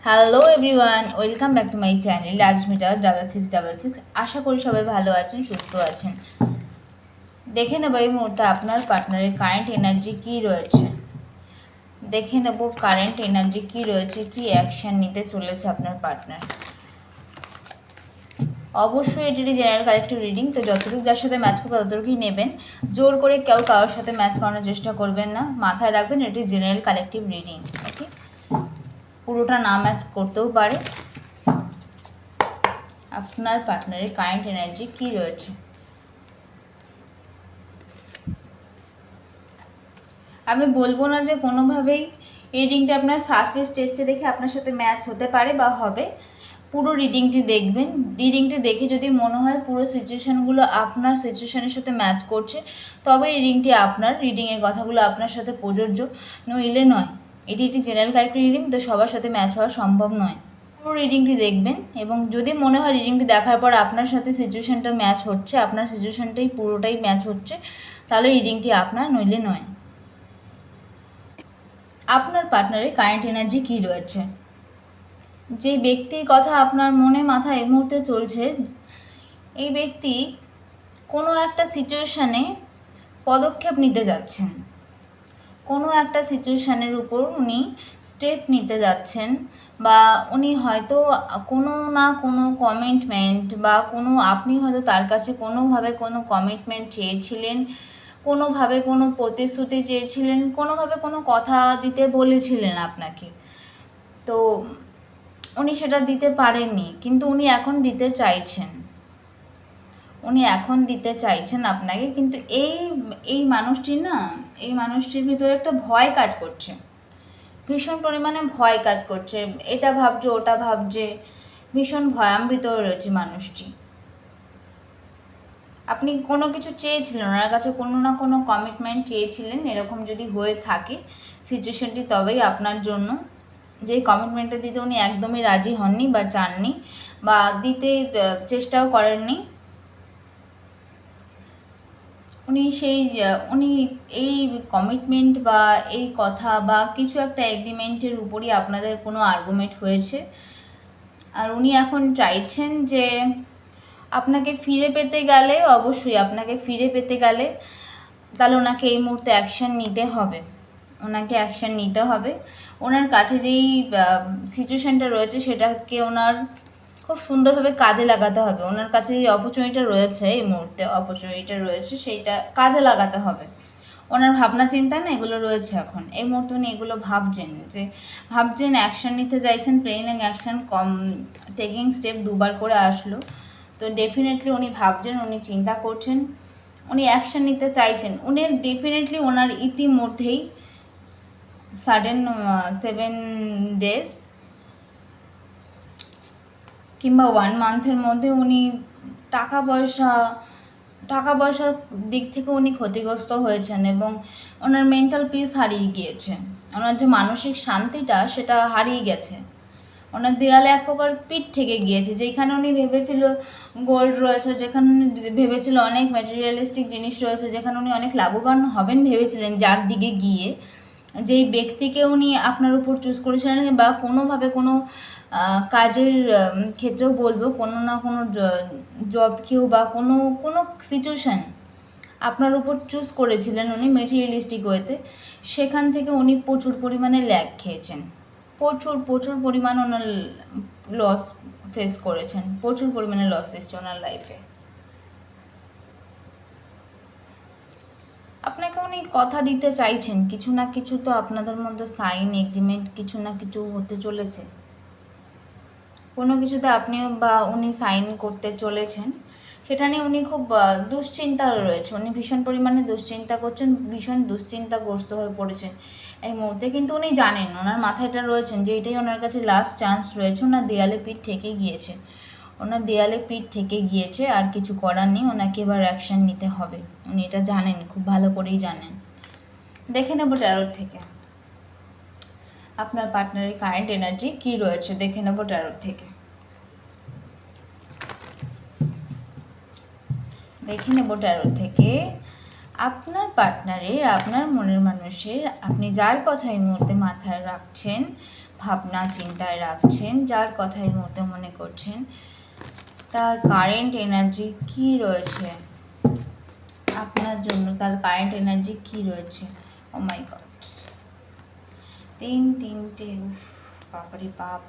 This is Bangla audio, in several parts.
Hello everyone, welcome back to my channel রাজমিটার 6666। আশা করি সবাই ভালো আছেন, সুস্থ আছেন। দেখে নেব এই মুহূর্তে আপনার পার্টনারের কারেন্ট এনার্জি কী রয়েছে। দেখে নেব কারেন্ট এনার্জি কী রয়েছে, কী অ্যাকশান নিতে চলেছে আপনার পার্টনার। অবশ্যই এটি জেনারেল কালেক্টিভ রিডিং, তো যতটুকু যার সাথে ম্যাচ করবে ততটুকুই নেবেন। জোর করে কেউ কারোর সাথে ম্যাচ করানোর চেষ্টা করবেন না, মাথায় রাখবেন এটি জেনারেল কালেক্টিভ রিডিং। ওকে, পুরোটা না ম্যাচ করতেও পারে। আপনার পার্টনারের কারেন্ট এনার্জি কী রয়েছে। আমি বলবো না যে কোনোভাবেই এই রিডিংটা আপনার সাকসেস টেস্টে দেখে আপনার সাথে ম্যাচ হতে পারে বা হবে। পুরো রিডিংটি দেখবেন। রিডিংটি দেখে যদি মনে হয় পুরো সিচুয়েশানগুলো আপনার সিচুয়েশানের সাথে ম্যাচ করছে, তবে রিডিংটি আপনার, রিডিংয়ের কথাগুলো আপনার সাথে প্রযোজ্য, নইলে নয়। এটি একটি জেনারেল কালেক্টিভ রিডিং, তো সবার সাথে ম্যাচ হওয়া সম্ভব নয়। পুরো রিডিংটি দেখবেন এবং যদি মনে হয় রিডিংটি দেখার পর আপনার সাথে সিচুয়েশানটা ম্যাচ হচ্ছে, আপনার সিচুয়েশানটাই পুরোটাই ম্যাচ হচ্ছে, তাহলে রিডিংটি আপনার, নইলে নয়। আপনার পার্টনারের কারেন্ট এনার্জি কী রয়েছে। যে ব্যক্তির কথা আপনার মনে মাথায় এই মুহূর্তে চলছে, এই ব্যক্তি কোনো একটা সিচুয়েশানে পদক্ষেপ নিতে যাচ্ছেন, কোনো একটা সিচুয়েশানের উপর উনি স্টেপ নিতে যাচ্ছেন, বা উনি হয়তো কোনো না কোনো কমিটমেন্ট বা কোনো, আপনি হয়তো তার কাছে কোনোভাবে কোনো কমিটমেন্ট চেয়েছিলেন, কোনোভাবে কোনো প্রতিশ্রুতি চেয়েছিলেন, কোনোভাবে কোনো কথা দিতে বলেছিলেন আপনাকে, তো উনি সেটা দিতে পারেননি, কিন্তু উনি এখন দিতে চাইছেন, উনি এখন দিতে চাইছেন আপনাকে। কিন্তু এই মানুষটির না, এই মানুষটির ভিতরে একটা ভয় কাজ করছে, ভীষণ পরিমাণে ভয় কাজ করছে। এটা ভাবছে, ওটা ভাবছে, ভীষণ ভয়ান্বিত রয়েছে মানুষটি। আপনি কোনো কিছু চেয়েছিলেন ওনার কাছে, কোনো না কোনো কমিটমেন্ট চেয়েছিলেন, এরকম যদি হয়ে থাকে সিচুয়েশনটি, তবেই আপনার জন্য। যেই কমিটমেন্টটা দিতে উনি একদমই রাজি হননি বা চাননি, বা দিতে চেষ্টাও করেননি, উনি এই কমিটমেন্ট বা এই কথা বা কিছু একটা এগ্রিমেন্টের উপরই আপনাদের কোনো আর্গুমেন্ট হয়েছে, আর উনি এখন চাইছেন যে আপনাকে ফিরে পেতে গেলে, অবশ্যই আপনাকে ফিরে পেতে গেলে তাহলে ওনাকে এই মুহূর্তে অ্যাকশান নিতে হবে, ওনাকে অ্যাকশান নিতে হবে। ওনার কাছে যেই সিচুয়েশানটা রয়েছে সেটাকে ওনার খুব সুন্দরভাবে কাজে লাগাতে হবে। ওনার কাছে যে অপরচুনিটিটা রয়েছে, এই মুহূর্তে অপরচুনিটিটা রয়েছে, সেইটা কাজে লাগাতে হবে। ওনার ভাবনা চিন্তা না এগুলো রয়েছে এখন, এই মুহূর্তে উনি এগুলো ভাবছেন অ্যাকশান নিতে চাইছেন, প্লেইং অ্যাকশান, টেকিং স্টেপ দুবার করে আসলো, তো ডেফিনেটলি উনি ভাবছেন, উনি চিন্তা করছেন, উনি অ্যাকশান নিতে চাইছেন। উনি ডেফিনেটলি ওনার ইতিমধ্যেই সাডেন 7 days কিংবা 1 মান্থের মধ্যে উনি টাকা পয়সার দিক থেকে উনি ক্ষতিগ্রস্ত হয়েছেন এবং ওনার মেন্টাল পিস হারিয়ে গিয়েছে, ওনার যে মানসিক শান্তিটা সেটা হারিয়ে গেছে। ওনার দেয়ালে এক প্রকার পিঠ থেকে গিয়েছে। যেখানে উনি ভেবেছিল গোল্ড রয়েছে, যেখানে উনি ভেবেছিল অনেক ম্যাটেরিয়ালিস্টিক জিনিস রয়েছে, যেখানে উনি অনেক লাভবান হবেন ভেবেছিলেন, যার দিকে গিয়ে যেই ব্যক্তিকে উনি আপনার উপর চুজ করেছিলেন, বা কোনোভাবে কোনো কাজের ক্ষেত্রেও বলবো, কোনো না কোনো জব কেউ বা কোনো কোনো সিচুয়েশান আপনার উপর চুজ করেছিলেন উনি মেটেরিয়ালিস্টিক ওয়েতে, সেখান থেকে উনি প্রচুর পরিমাণে ল্যাগ খেয়েছেন, প্রচুর পরিমাণ ওনার লস ফেস করেছেন, প্রচুর পরিমাণে লস এসছে ওনার লাইফে। আপনাকে উনি কথা দিতে চাইছেন, কিছু না কিছু তো আপনাদের মধ্যে সাইন এগ্রিমেন্ট কিছু না কিছু হতে চলেছে, কোনো কিছুতে আপনিও বা উনি সাইন করতে চলেছেন, সেটা নিয়ে উনি খুব দুশ্চিন্তা রয়েছে, উনি ভীষণ পরিমাণে দুশ্চিন্তা করছেন, ভীষণ দুশ্চিন্তাগ্রস্ত হয়ে পড়েছেন এই মুহূর্তে। কিন্তু উনি জানেন, ওনার মাথায় এটা রয়েছেন যে এটাই ওনার কাছে লাস্ট চান্স রয়েছে, ওনার দেয়ালে পিঠ থেকে গিয়েছে, ওনার দেয়ালে পিঠ থেকে গিয়েছে, আর কিছু করার নেই, ওনাকে এবার অ্যাকশান নিতে হবে, উনি এটা জানেন, খুব ভালো করেই জানেন। দেখে নেব ট্যারোট থেকে আপনার পার্টনারের কারেন্ট এনার্জি কী রয়েছে, দেখে নেব ট্যারোট থেকে। দেখে নেব ট্যারোট থেকে আপনার পার্টনারের, আপনার মনের মানুষের, আপনি যার কথা এই মুহূর্তে মাথায় রাখছেন, ভাবনা চিন্তায় রাখছেন, যার কথা এই মুহূর্তে মনে করছেন, তার কারেন্ট এনার্জি কি রয়েছে আপনার জন্য, তার কারেন্ট এনার্জি কি রয়েছে। ও মাই গড, তিনটে, বাপরে বাপ,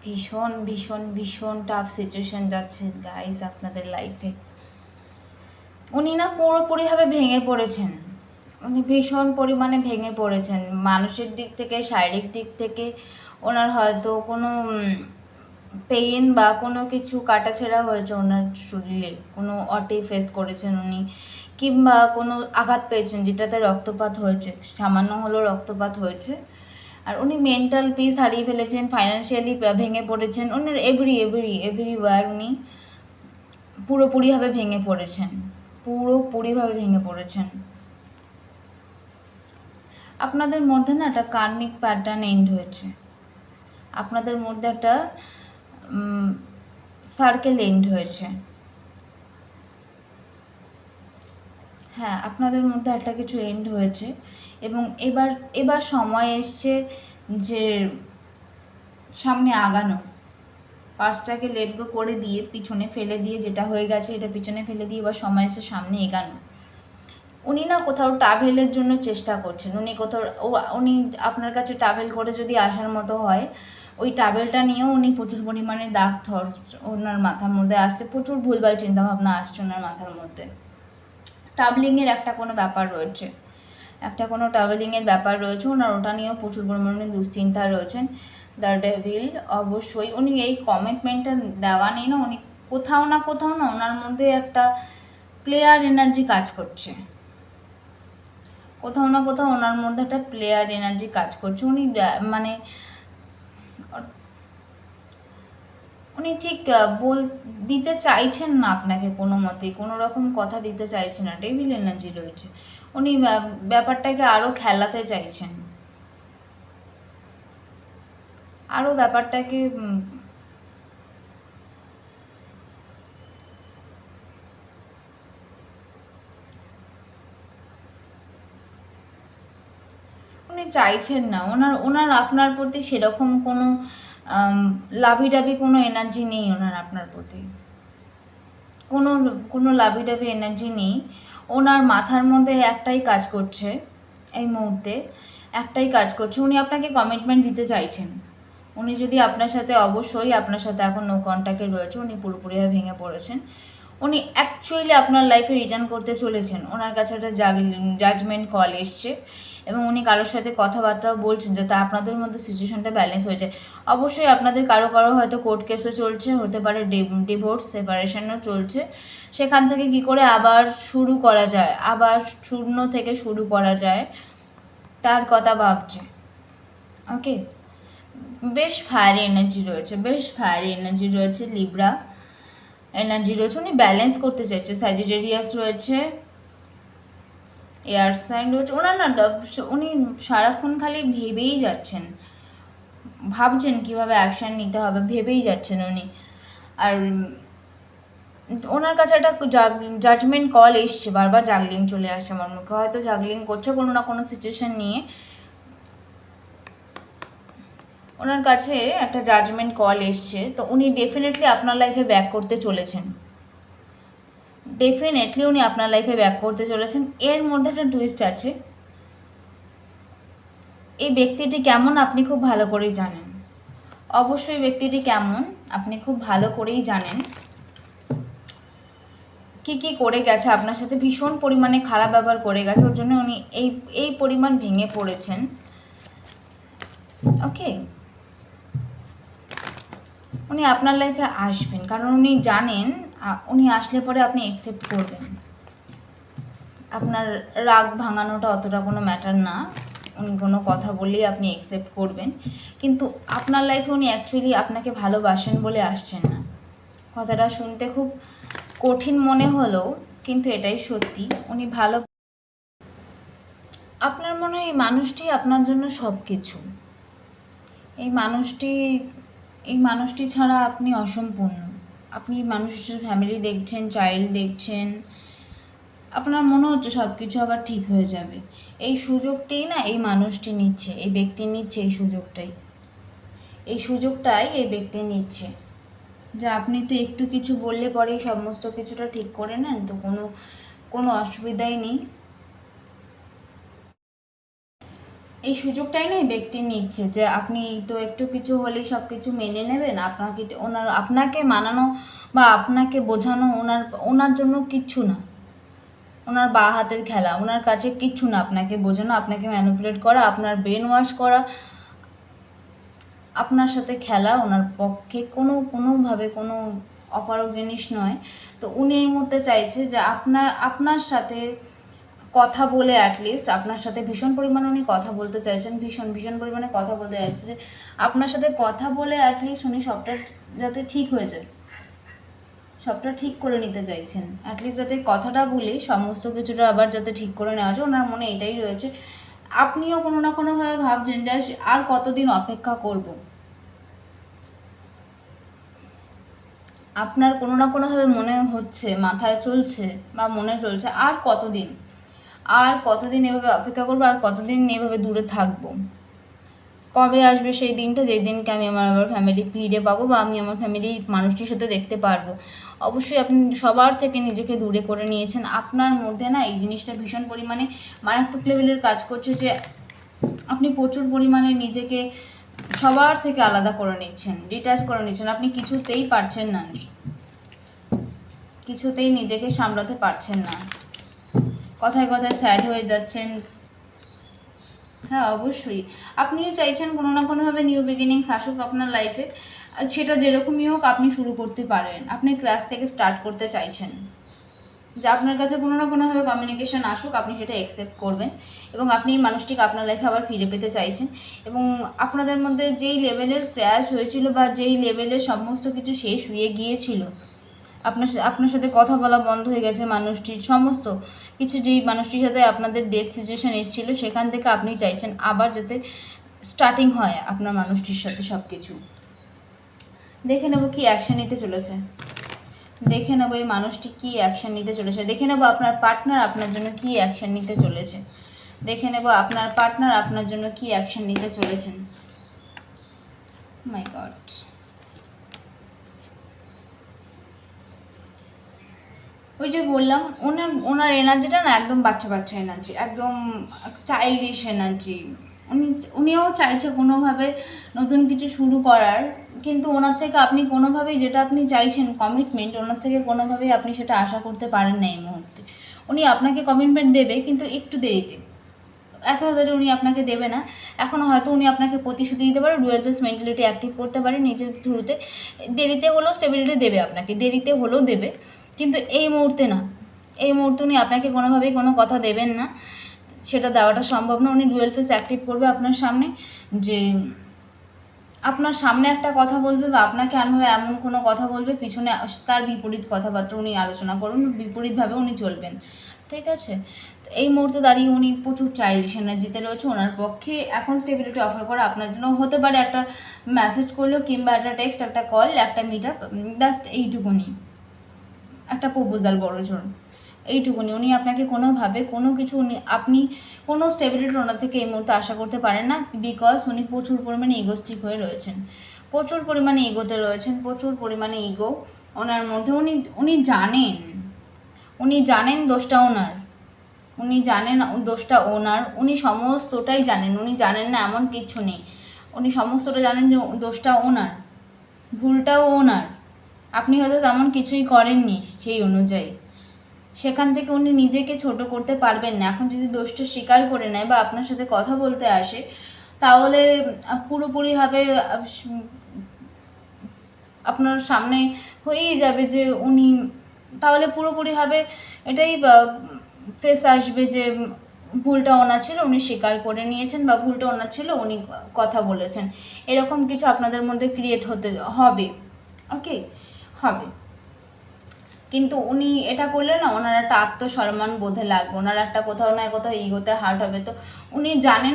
ভীষণ ভীষণ ভীষণ টাফ সিচুয়েশন যাচ্ছে গাইস আপনাদের লাইফে। উনি না পুরোপুরিভাবে ভেঙে পড়েছেন, উনি ভীষণ পরিমাণে ভেঙে পড়েছেন, মানসিক দিক থেকে, শারীরিক দিক থেকে। ওনার হয়তো কোনো পেইন বা কোনো কিছু কাটাছেঁড়া হয়েছে ওনার শরীরে, কোনো অটি ফেস করেছেন উনি, কিংবা কোনো আঘাত পেয়েছেন যেটাতে রক্তপাত হয়েছে, সামান্য হলেও রক্তপাত হয়েছে। আর উনি মেন্টাল পিস হারিয়ে ফেলেছেন, ফাইন্যান্সিয়ালি ভেঙে পড়েছেন, ওনার এভরিওয়্যার উনি পুরোপুরিভাবে ভেঙে পড়েছেন, পুরোপুরিভাবে ভেঙে পড়েছেন। আপনাদের মধ্যে না একটা কার্মিক প্যাটার্ন এন্ড হয়েছে, আপনাদের মধ্যে একটা সার্কেল এন্ড হয়েছে। হ্যাঁ, আপনাদের মধ্যে একটা কিছু এন্ড হয়েছে এবং এবার সময় এসছে যে সামনে আগানো, পাস্টটাকে লেট গো করে দিয়ে, পিছনে ফেলে দিয়ে, যেটা হয়ে গেছে এটা পিছনে ফেলে দিয়ে এবার সময় এসে সামনে এগানো। উনি না কোথাও ট্রাভেলের জন্য চেষ্টা করছেন, উনি আপনার কাছে ট্রাভেল করে যদি আসার মতো হয়, ওই ট্রাভেলটা নিয়েও উনি প্রচুর পরিমাণে ডার্ক থটস ওনার মাথার মধ্যে আসছে, প্রচুর ভুলভাল চিন্তাভাবনা আসছে ওনার মাথার মধ্যে। ট্রাভেলিংয়ের একটা কোনো ব্যাপার রয়েছে, ওনার ওটা নিয়েও প্রচুর পরিমাণে দুশ্চিন্তা রয়েছেন। দ্য ডেভিল, অবশ্যই উনি এই কমিটমেন্টটা দেওয়া নেই না, উনি কোথাও না ওনার মধ্যে একটা প্লেয়ার এনার্জি কাজ করছে, কোথাও না কোথাও ওনার মধ্যে একটা প্লেয়ার এনার্জি কাজ করছে। উনি ঠিক দিতে চাইছেন না আপনাকে কোনো মতেই, কোনো রকম কথা দিতে চাইছেন না, ডেভিল এনার্জি রয়েছে। উনি ব্যাপারটাকে আরও খেলাতে চাইছেন, আরও ব্যাপারটাকে উনি চাইছেন না, ওনার আপনার প্রতি সেরকম কোনো লাভিডাভি কোনো এনার্জি নেই ওনার আপনার প্রতি, কোনো লাভিডাভি এনার্জি নেই। ওনার মাথার মধ্যে একটাই কাজ করছে এই মুহূর্তে, উনি আপনাকে কমিটমেন্ট দিতে চাইছেন। উনি যদি আপনার সাথে, অবশ্যই আপনার সাথে এখন নো কন্ট্যাক্টে রয়েছে, উনি পুরোপুরিভাবে ভেঙে পড়েছেন। উনি অ্যাকচুয়ালি আপনার লাইফে রিটার্ন করতে চলেছেন, ওনার কাছে একটা জাজমেন্ট কল এসছে এবং উনি কারোর সাথে কথাবার্তাও বলছেন যাতে আপনাদের মধ্যে সিচুয়েশনটা ব্যালেন্স হয়ে যায়। অবশ্যই আপনাদের কারো হয়তো কোর্ট কেসও চলছে, হতে পারে ডিভোর্স, সেপারেশনও চলছে। সেখান থেকে কি করে আবার শুরু করা যায়, আবার শূন্য থেকে শুরু করা যায় তার কথা ভাবছে। ওকে, বেশ ফায়ারি এনার্জি রয়েছে, লিব্রা এনার্জি রয়েছে। উনি ব্যালেন্স করতে চাইছে, স্যাজিটেরিয়াস রয়েছে, এয়ার সাইন রয়েছে। ওনার না উনি সারাক্ষণ খালি ভেবেই যাচ্ছেন, ভাবছেন কিভাবে অ্যাকশন নিতে হবে, ভেবেই যাচ্ছেন উনি। আর ওনার কাছে একটা জাজমেন্ট কল এসছে, বারবার জাগলিং চলে আসছে আমার মুখে, হয়তো জাগলিং করছে কোনো না কোনো সিচুয়েশন নিয়ে। ওনার কাছে একটা জাজমেন্ট কল এসছে, তো উনি ডেফিনেটলি আপনার লাইফে ব্যাক করতে চলেছেন, এর মধ্যে একটা টুইস্ট আছে। এই ব্যক্তিটি কেমন আপনি খুব ভালো করেই জানেন, অবশ্যই ব্যক্তিটি কেমন আপনি খুব ভালো করেই জানেন। কি করে গেছে আপনার সাথে, ভীষণ পরিমাণে খারাপ ব্যবহার করে গেছে, ওর জন্য উনি এই পরিমাণ ভেঙে পড়েছেন। ওকে, উনি আপনার লাইফে আসবেন কারণ উনি জানেন উনি আসলে পরে আপনি অ্যাকসেপ্ট করবেন। আপনার রাগ ভাঙানোটা অতটা কোনো ম্যাটার না, উনি কোনো কথা বললেই আপনি অ্যাকসেপ্ট করবেন। কিন্তু আপনার লাইফে উনি অ্যাকচুয়ালি আপনাকে ভালোবাসেন বলে আসছেন না। কথাটা শুনতে খুব কঠিন মনে হলেও কিন্তু এটাই সত্যি, উনি ভালো। আপনার মনে হয় এই মানুষটি আপনার জন্য সব কিছু, এই মানুষটি ছাড়া আপনি অসম্পূর্ণ। আপনি মানুষের ফ্যামিলি দেখছেন, চাইল্ড দেখছেন, আপনার মনে হচ্ছে সব কিছু আবার ঠিক হয়ে যাবে। এই সুযোগটাই না এই মানুষটি নিচ্ছে, এই ব্যক্তি নিচ্ছে এই সুযোগটাই এই ব্যক্তি নিচ্ছে, যে আপনি তো একটু কিছু বললে পরেই সমস্ত কিছুটা ঠিক করে নেন, তো কোনো অসুবিধাই নেই। এই সুযোগটাই না এই ব্যক্তি নিচ্ছে, যে আপনি তো একটু কিছু হলেই সব কিছু মেনে নেবেন। আপনাকে মানানো বা আপনাকে বোঝানো ওনার জন্য কিচ্ছু না, ওনার বা হাতের খেলা, ওনার কাছে কিচ্ছু না আপনাকে বোঝানো, আপনাকে ম্যানিপুলেট করা, আপনার ব্রেন ওয়াশ করা, আপনার সাথে খেলা ওনার পক্ষে কোনোভাবে কোনো অপারক জিনিস নয়। তো উনি এই মুহূর্তে চাইছে যে আপনার সাথে কথা বলে, অ্যাটলিস্ট আপনার সাথে ভীষণ পরিমাণে উনি কথা বলতে চাইছেন, ভীষণ পরিমাণে কথা বলতে চাইছে, যে আপনার সাথে কথা বলে অ্যাটলিস্ট উনি সবটা যাতে ঠিক হয়ে যায়, সবটা ঠিক করে নিতে চাইছেন। অ্যাটলিস্ট যাতে কথাটা বলে সমস্ত কিছুটা আবার যাতে ঠিক করে নেওয়া যায়, ওনার মনে এটাই রয়েছে। আপনিও কোনো না কোনোভাবে ভাবছেন যে আর কতদিন অপেক্ষা করব। আপনার কোনো না কোনোভাবে মনে হচ্ছে, মাথায় চলছে বা মনে চলছে, আর কতদিন এভাবে অপেক্ষা করবো, আর কতদিন এভাবে দূরে থাকবো, কবে আসবে সেই দিনটা যেই দিনকে আমি আমার ফ্যামিলি ফিরে পাবো, বা আমি আমার ফ্যামিলির মানুষটির সাথে দেখতে পারবো। অবশ্যই আপনি সবার থেকে নিজেকে দূরে করে নিয়েছেন। আপনার মধ্যে না এই জিনিসটা ভীষণ পরিমাণে মারাত্মক লেভেলের কাজ করছে, যে আপনি প্রচুর পরিমাণে নিজেকে সবার থেকে আলাদা করে নিচ্ছেন, ডিটাচ করে নিচ্ছেন। আপনি কিছুতেই পারছেন না, কিছুতেই নিজেকে সামলাতে পারছেন না, কথায় কথায় স্যাড হয়ে যাচ্ছেন। হ্যাঁ, অবশ্যই আপনিও চাইছেন কোনো না কোনোভাবে নিউ বিগিনিংস আসুক আপনার লাইফে, সেটা যেরকমই হোক আপনি শুরু করতে পারেন। আপনি ক্লাস থেকে স্টার্ট করতে চাইছেন, যে আপনার কাছে কোনো না কোনোভাবে কমিউনিকেশন আসুক, আপনি সেটা অ্যাকসেপ্ট করবেন, এবং আপনি এই মানুষটিকে আপনার লাইফে আবার ফিরে পেতে চাইছেন। এবং আপনাদের মধ্যে যেই লেভেলের ক্র্যাশ হয়েছিল, বা যেই লেভেলের সমস্ত কিছু শেষ হয়ে গিয়েছিল, আপনার সাথে কথা বলা বন্ধ হয়ে গেছে মানুষটির, সমস্ত কিছু, যেই মানুষটির সাথে আপনাদের ডেট সিচুয়েশন এসেছিলো, সেখান থেকে আপনি চাইছেন আবার যাতে স্টার্টিং হয় আপনার মানুষটির সাথে সব কিছু। দেখে নেব কি অ্যাকশন নিতে চলেছে, দেখে নেব এই মানুষটি কি অ্যাকশন নিতে চলেছে, দেখে নেব আপনার পার্টনার আপনার জন্য কি অ্যাকশন নিতে চলেছে, দেখে নেব আপনার পার্টনার আপনার জন্য কি অ্যাকশন নিতে চলেছেন। মাই গড, ওই যে বললাম, ওনার এনার্জিটা না একদম বাচ্চা এনার্জি, একদম চাইল্ডিশ এনার্জি। উনিও চাইছে কোনোভাবে নতুন কিছু শুরু করার, কিন্তু ওনার থেকে আপনি কোনোভাবেই যেটা আপনি চাইছেন কমিটমেন্ট, ওনার থেকে কোনোভাবেই আপনি সেটা আশা করতে পারেন না এই মুহূর্তে। উনি আপনাকে কমিটমেন্ট দেবে, কিন্তু একটু দেরিতে, এত তাড়াতাড়ি উনি আপনাকে দেবে না। এখন হয়তো উনি আপনাকে প্রতিশ্রুতি দিতে পারে, ডুয়াল ফেস মেন্টালিটি অ্যাক্টিভ করতে পারে নিজের থ্রুতে, দেরিতে হলেও স্টেবিলিটি দেবে আপনাকে, দেরিতে হলেও দেবে, কিন্তু এই মুহূর্তে না। এই মুহূর্তে উনি আপনাকে কোনোভাবেই কোনো কথা দেবেন না, সেটা দেওয়াটা সম্ভব না। উনি ডুয়াল ফেস অ্যাক্টিভ করবে আপনার সামনে, যে আপনার সামনে একটা কথা বলবে, বা আপনাকে এমন কোনো কথা বলবে, পিছনে তার বিপরীত কথাবার্তা উনি আলোচনা করুন, বিপরীতভাবে উনি চলবেন, ঠিক আছে। এই মুহূর্তে দাঁড়িয়ে উনি প্রচুর চাইল্ডিশ এনার্জিতে রয়েছে। ওনার পক্ষে এখন স্টেবিলিটি অফার করা আপনার জন্য হতে পারে একটা মেসেজ করলেও, কিংবা একটা টেক্সট, একটা কল, একটা মিট আপ, জাস্ট এইটুকুনি, একটা প্রপোজাল বড় জোর, এইটুকুনি। উনি আপনাকে কোনোভাবে কোনো কিছু আপনি কোনো স্টেবিলিটি ওনার থেকে এই মুহূর্তে আশা করতে পারেন না, বিকজ উনি প্রচুর পরিমাণে ইগোস্টিক হয়ে রয়েছেন, প্রচুর পরিমাণে ইগোতে রয়েছেন, প্রচুর পরিমাণে ইগো ওনার মধ্যে। উনি জানেন দোষটা ওনার, উনি জানেন দোষটা ওনার, উনি সমস্তটাই জানেন, উনি জানেন না এমন কিছু নেই, উনি সমস্তটা জানেন যে দোষটা ওনার, ভুলটাও ওনার, আপনি হয়তো তেমন কিছুই করেননি সেই অনুযায়ী। সেখান থেকে উনি নিজেকে ছোট করতে পারবেন না। এখন যদি দোষটা স্বীকার করে নেয় বা আপনার সাথে কথা বলতে আসে, তাহলে পুরোপুরিভাবে আপনার সামনে হয়েই যাবে যে উনি, তাহলে পুরোপুরিভাবে এটাই ফেস আসবে যে ভুলটা ওনার ছিল, উনি স্বীকার করে নিয়েছেন, বা ভুলটা ওনার ছিল, উনি কথা বলেছেন, এরকম কিছু আপনাদের মধ্যে ক্রিয়েট হবে, ওকে, হবে। কিন্তু উনি এটা করলে না, ওনার একটা আত্মসম্মান বোধে লাগবে, ওনার একটা কোথাও না কোথাও ইগোতে হার্ট হবে। তো উনি জানেন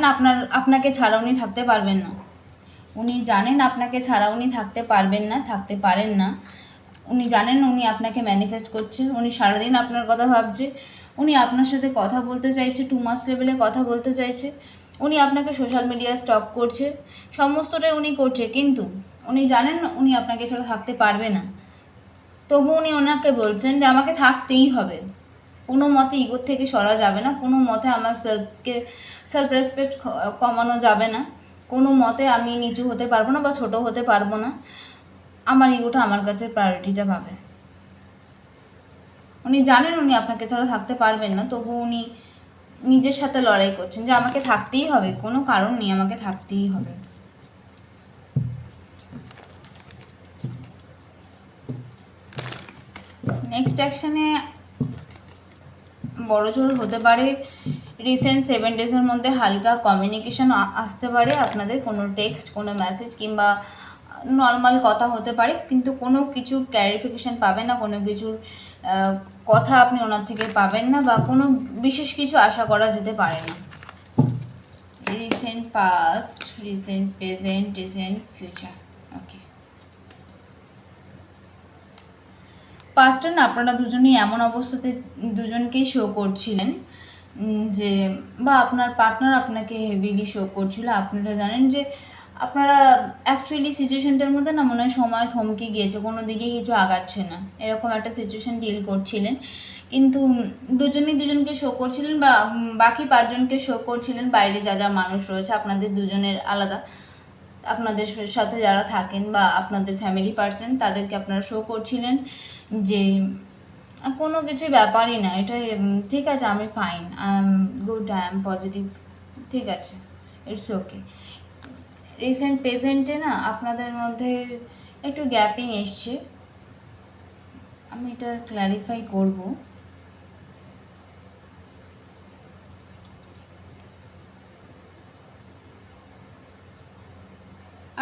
আপনাকে ছাড়া উনি থাকতে পারবেন না, উনি জানেন আপনাকে ছাড়া উনি থাকতে পারবেন না, থাকতে পারেন না। উনি জানেন উনি আপনাকে ম্যানিফেস্ট করছে, উনি সারাদিন আপনার কথা ভাবছে, উনি আপনার সাথে কথা বলতে চাইছে, টু মাস লেভেলে কথা বলতে চাইছে, উনি আপনাকে সোশ্যাল মিডিয়া স্টক করছে, সমস্তটাই উনি করছে, কিন্তু উনি জানেন উনি আপনাকে ছাড়া থাকতে পারবে না। তবু উনি ওনাকে বলছেন যে আমাকে থাকতেই হবে, কোনো মতে ইগোর থেকে সরা যাবে না, কোনো মতে আমার সেলফ রেসপেক্ট কমানো যাবে না, কোনো মতে আমি নিচু হতে পারবো না বা ছোট হতে পারবো না, আমার ইগোটা আমার কাছে প্রায়োরিটিটা পাবে। উনি জানেন উনি আপনাকে ছাড়া থাকতে পারবেন না, তবু উনি নিজের সাথে লড়াই করছেন যে আমাকে থাকতেই হবে, কোনো কারণ নেই, আমাকে থাকতেই হবে। নেক্সট অ্যাকশানে বড়জোর হতে পারে, রিসেন্ট 7 ডেজের মধ্যে হালকা কমিউনিকেশন আসতে পারে, আপনাদের কোনো টেক্সট, কোনো মেসেজ কিংবা নর্মাল কথা হতে পারে, কিন্তু কোনো কিছু ক্ল্যারিফিকেশান পাবেন না, কোনো কিছুর কথা আপনি ওনার থেকে পাবেন না, বা কোনো বিশেষ কিছু আশা করা যেতে পারে না। Recent past, recent present, recent future. Okay, পাস্টে না আপনারা দুজনেই এমন অবস্থাতে দুজনকেই শো করছিলেন যে, বা আপনার পার্টনার আপনাকে হেভিলি শো করছিল, আপনারা জানেন যে আপনারা অ্যাকচুয়ালি সিচুয়েশনটার মধ্যে না মনে হয় সময় থমকে গিয়েছে, কোনো দিকে কিছু আগাচ্ছে না, এরকম একটা সিচুয়েশন ডিল করছিলেন, কিন্তু দুজনেই দুজনকে শো করছিলেন, বা বাকি 5 জনকে শো করছিলেন, বাইরে যা যা মানুষ রয়েছে আপনাদের দুজনের আলাদা, আপনাদের সাথে যারা থাকেন বা আপনাদের ফ্যামিলি পার্সন, তাদেরকে আপনারা শো করছিলেন যে কোনো কিছু ব্যাপারই না, এটা ঠিক আছে, আমি fine, I am good, I am positive, ঠিক আছে, ইটস ওকে। রিসেন্ট প্রেজেন্টে না আপনাদের মধ্যে একটু গ্যাপিং এসছে, আমি এটা ক্ল্যারিফাই করব।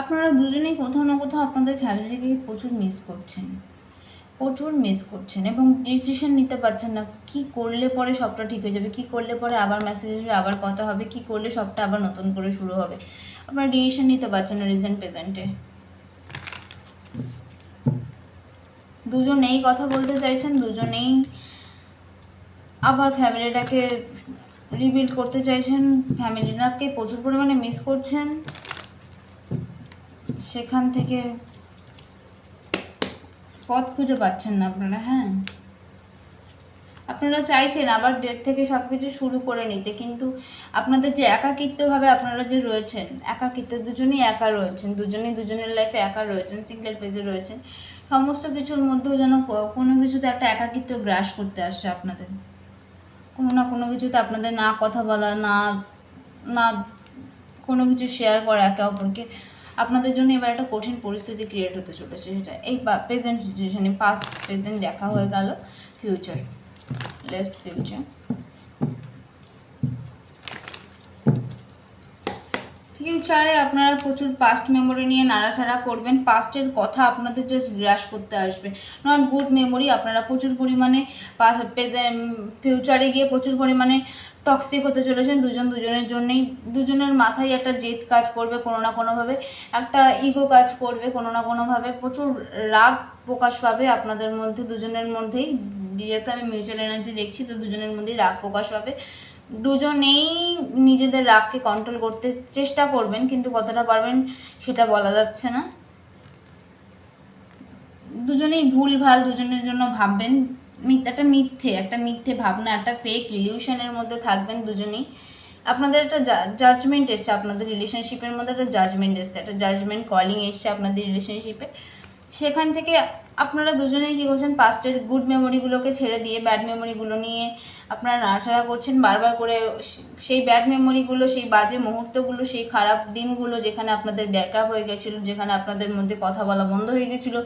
আপনারা দুজনেই কোথাও না কোথাও আপনাদের ফ্যামিলিকে প্রচুর মিস করছেন এবং ডিসিশন নিতে পারছেন না, কি করলে পরে সবটা ঠিক হয়ে যাবে, কি করলে পরে আবার মেসেজ আসবে, আবার কথা হবে, কি করলে সবটা আবার নতুন করে শুরু হবে, আপনারা ডিসিশন নিতে পারছেন না রিসেন্ট প্রেজেন্টে। দুজনেই কথা বলতে চাইছেন, দুজনেই আবার ফ্যামিলিটাকে রিবিল্ড করতে চাইছেন, ফ্যামিলিটাকে প্রচুর পরিমাণে মিস করছেন, সেখান থেকে পথ খুঁজে পাচ্ছেন না আপনারা। হ্যাঁ, আপনারা চাইছেন আবার ডেট থেকে সব কিছু শুরু করে নিতে, কিন্তু আপনাদের যে একাকিত্বভাবে আপনারা যে রয়েছেন, একাকিত্ব, দুজনেই একা রয়েছেন, দুজনেই দুজনের লাইফে একা রয়েছেন, সিঙ্গেল পেজে রয়েছেন, সমস্ত কিছুর মধ্যেও যেন কোনো কিছুতে একটা একাকিত্ব গ্রাস করতে আসছে আপনাদের, কোনো না কোনো কিছুতে আপনাদের না কথা বলা, না না কোনো কিছু শেয়ার করা একে অপরকে, আপনাদের জন্য এবার একটা কঠিন পরিস্থিতি ক্রিয়েট হতে চলেছে, সেটা এই প্রেজেন্ট সিচুয়েশনে, পাস্ট প্রেজেন্ট দেখা হয়ে গেল, ফিউচার, লেস্ট ফিউচার। ফিউচারে আপনারা প্রচুর পাস্ট মেমোরি নিয়ে নাড়াচাড়া করবেন, পাস্টের কথা আপনাদের জাস্ট গ্রাস করতে আসবে, নট গুড মেমোরি, আপনারা প্রচুর পরিমাণে ফিউচারে গিয়ে প্রচুর পরিমাণে টক্সিক হতে চলেছেন দুজনের জন্যেই, দুজনের মাথায় একটা জেদ কাজ করবে কোনো না কোনোভাবে, একটা ইগো কাজ করবে কোনো না কোনোভাবে, প্রচুর রাগ প্রকাশ পাবে আপনাদের মধ্যে, দুজনের মধ্যেই, যেহেতু আমি মিউচুয়াল এনার্জি দেখছি, তো দুজনের মধ্যেই রাগ প্রকাশ পাবে, দুজনেই নিজেদের রাগকে কন্ট্রোল করতে চেষ্টা করবেন, কিন্তু কতটা পারবেন সেটা বলা যাচ্ছে না, দুজনেই ভুলভাল দুজনের জন্য ভাববেন, একটা মিথ্যে ভাবনা, একটা ফেক ইলিউশনের মধ্যে থাকবেন দুজনেই, আপনাদের একটা জাজমেন্ট এসছে, আপনাদের রিলেশনশিপের মধ্যে একটা জাজমেন্ট এসছে, একটা জাজমেন্ট কলিং এসছে আপনাদের রিলেশনশিপে, সেখান থেকে আপনারা দুজনেই কী করছেন, পাস্টের গুড মেমোরিগুলোকে ছেড়ে দিয়ে ব্যাড মেমোরিগুলো নিয়ে আপনারা নাড়াচাড়া করছেন, বারবার করে সেই ব্যাড মেমোরিগুলো, সেই বাজে মুহূর্তগুলো, সেই খারাপ দিনগুলো, যেখানে আপনাদের ব্রেকআপ হয়ে গেছিলো, যেখানে আপনাদের মধ্যে কথা বলা বন্ধ হয়ে গেছিলো,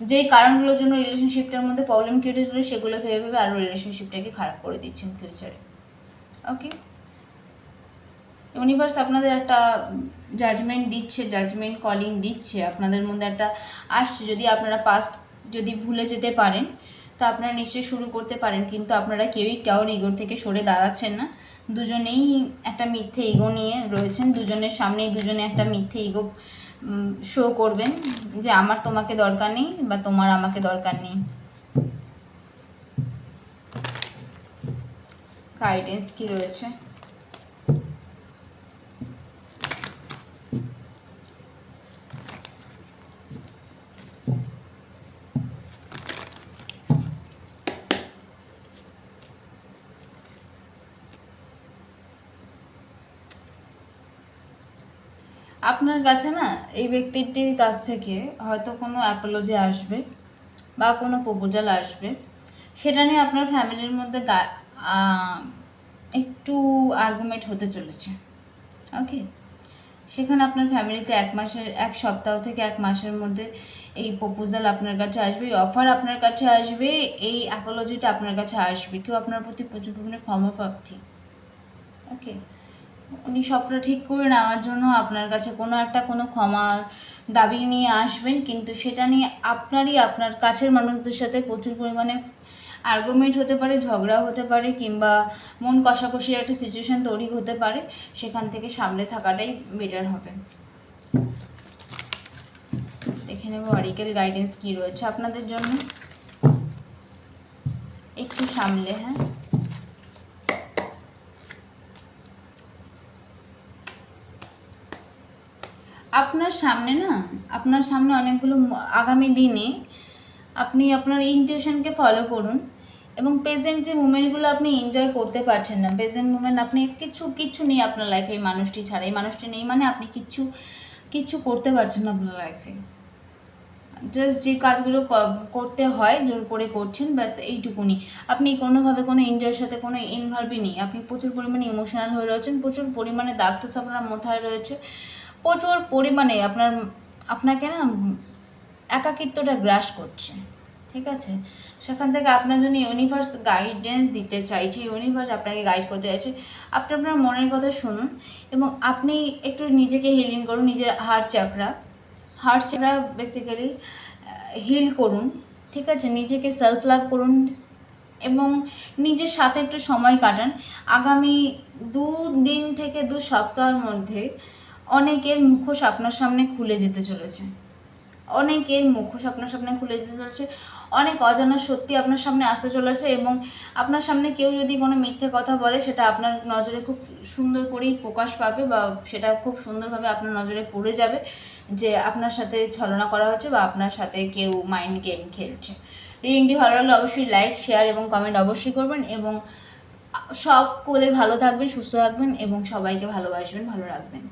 যেই কারণগুলোর জন্য রিলেশনশিপটার মধ্যে প্রবলেম ক্রিয়েট হয়েছিলো, সেগুলো ভেবে ভেবে আরও রিলেশনশিপটাকে খারাপ করে দিচ্ছেন ফিউচারে। ওকে, ইউনিভার্স আপনাদের একটা জাজমেন্ট দিচ্ছে, জাজমেন্ট কলিং দিচ্ছে, আপনাদের মধ্যে একটা আসছে, যদি আপনারা পাস্ট যদি ভুলে যেতে পারেন তা আপনারা নিশ্চয়ই শুরু করতে পারেন, কিন্তু আপনারা কেউই কারোর ইগোর থেকে সরে দাঁড়াচ্ছেন না, দুজনেই একটা মিথ্যে ইগো নিয়ে রয়েছেন, দুজনের সামনেই দুজনে একটা মিথ্যে ইগো শো করবেন যে আমার তোমাকে দরকার নেই বা তোমার আমাকে দরকার নেই। গাইডেন্স কি রয়েছে? আপনার কাছে না এই ব্যক্তিটির কাছ থেকে হয়তো কোনো অ্যাপোলজি আসবে বা কোনো প্রপোজাল আসবে, সেটা নিয়ে আপনার ফ্যামিলির মধ্যে একটু আর্গুমেন্ট হতে চলেছে। ওকে, সেখানে আপনার ফ্যামিলিতে এক সপ্তাহ থেকে 1 মাসের মধ্যে এই প্রপোজাল আপনার কাছে আসবে, এই অফার আপনার কাছে আসবে, এই অ্যাপোলজিটা আপনার কাছে আসবে। কেউ আপনার প্রতি প্রচুর পরিমাণে ক্ষমা প্রার্থী। ওকে, উনি সবটা ঠিক করে নেওয়ার জন্য আপনার কাছে কোনো ক্ষমার দাবি নিয়ে আসবেন, কিন্তু সেটা নিয়ে আপনার কাছের মানুষদের সাথে প্রচুর পরিমাণে আর্গুমেন্ট হতে পারে, ঝগড়া হতে পারে, কিংবা মন কষাকষির একটা সিচুয়েশান তৈরি হতে পারে। সেখান থেকে সামলে থাকাটাই বেটার হবে। দেখে নেব অরিকেল গাইডেন্স কী রয়েছে আপনাদের জন্য। একটু সামলে, হ্যাঁ। আপনার সামনে অনেকগুলো আগামী দিনে আপনি আপনার ইনটিউশনকে ফলো করুন, এবং প্রেজেন্ট যে মুমেন্টগুলো আপনি এনজয় করতে পারছেন না, প্রেজেন্ট মুমেন্ট আপনি কিচ্ছু নেই আপনার লাইফে, এই মানুষটি ছাড়া। এই মানুষটি নেই মানে আপনি কিচ্ছু করতে পারছেন না আপনার লাইফে। জাস্ট যে কাজগুলো করতে হয় জোর করে করছেন, ব্যাস এইটুকুনি। আপনি কোনোভাবে কোনো এনজয়ের সাথে কোনো ইনভলভই নেই। আপনি প্রচুর পরিমাণে ইমোশনাল হয়ে রয়েছেন, প্রচুর পরিমাণে দায়িত্ব আপনার মাথায় রয়েছে, প্রচুর পরিমাণে আপনাকে না একাকিত্বটা গ্রাস করছে। ঠিক আছে, সেখান থেকে আপনার জন্য ইউনিভার্স গাইডেন্স দিতে চাইছে, ইউনিভার্স আপনাকে গাইড করতে চাইছে। আপনি আপনার মনের কথা শুনুন, এবং আপনি একটু নিজেকে হিলিং করুন, নিজের হার্ট চাকরা বেসিক্যালি হিল করুন। ঠিক আছে, নিজেকে সেলফ লাভ করুন এবং নিজের সাথে একটু সময় কাটান। আগামী 2 দিন থেকে 2 সপ্তাহের মধ্যে অনেকের মুখোশ আপনার সামনে খুলে যেতে চলেছে, অনেক অজানা সত্যি আপনার সামনে আসতে চলেছে, এবং আপনার সামনে কেউ যদি কোনো মিথ্যে কথা বলে, সেটা আপনার নজরে খুব সুন্দর করেই প্রকাশ পাবে, বা সেটা খুব সুন্দরভাবে আপনার নজরে পড়ে যাবে যে আপনার সাথে ছলনা করা হচ্ছে, বা আপনার সাথে কেউ মাইন্ড গেম খেলছে। রিডিংটি ভালো লাগলে অবশ্যই লাইক, শেয়ার এবং কমেন্ট অবশ্যই করবেন, এবং সকলে ভালো থাকবেন, সুস্থ থাকবেন, এবং সবাইকে ভালোবাসবেন, ভালো রাখবেন।